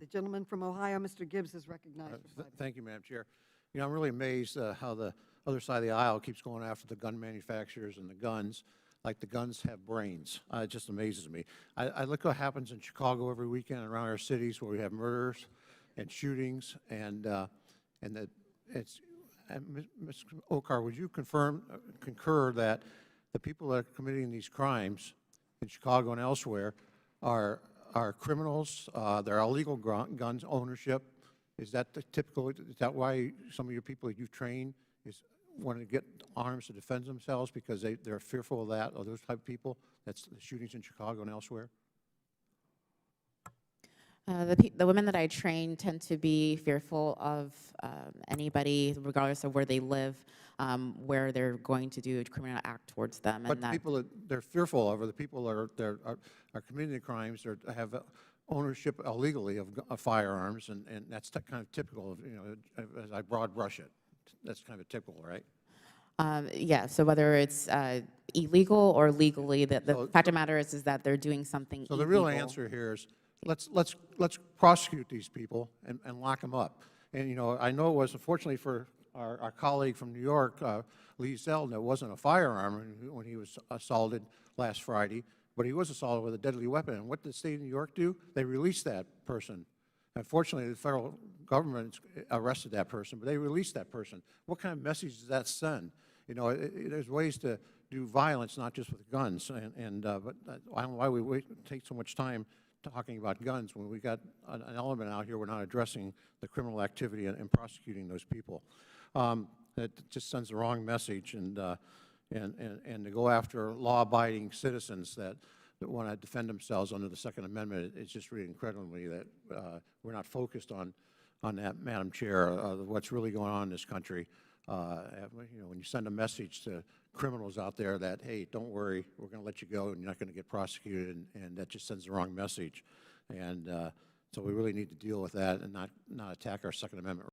The gentleman from Ohio, Mr. Gibbs, is recognized for 5 minutes. Thank you, Madam Chair. You know, I'm really amazed how the other side of the aisle keeps going after the gun manufacturers and the guns, like the guns have brains. It just amazes me. I look what happens in Chicago every weekend around our cities where we have murders and shootings, and that it's. And Ms. Okar, would you concur that the people that are committing these crimes in Chicago and elsewhere are criminals? They're illegal guns ownership. Is that the typical? Is that why some of your people that you've trained want to get arms to defend themselves because they're fearful of that, or those type of people? That's the shootings in Chicago and elsewhere. The women that I train tend to be fearful of anybody, regardless of where they live, where they're going to do a criminal act towards them. But the people that they're fearful of are the people that are committing the crimes or have ownership illegally of firearms, and that's kind of typical of, you know, as I broad brush it. That's kind of typical, right? Yeah, so whether it's illegal or legally, the fact of the matter is that they're doing something illegal. So the real answer here is let's prosecute these people and lock them up. And, you know, I know it was, unfortunately for our colleague from New York, Lee Zeldin, it wasn't a firearm when he was assaulted last Friday, but he was assaulted with a deadly weapon. And what did the state of New York do? They released that person. Unfortunately, the federal government arrested that person, but they released that person. What kind of message does that send? You know, there's ways to do violence, not just with guns. But I don't know why we take so much time talking about guns when we got an element out here we're not addressing the criminal activity and prosecuting those people. It just sends the wrong message, and to go after law-abiding citizens that want to defend themselves under the Second Amendment, it's just really incredibly that we're not focused on that, Madam Chair, what's really going on in this country. You know, when you send a message to criminals out there that, hey, don't worry, we're going to let you go and you're not going to get prosecuted, and that just sends the wrong message. And so we really need to deal with that and not attack our Second Amendment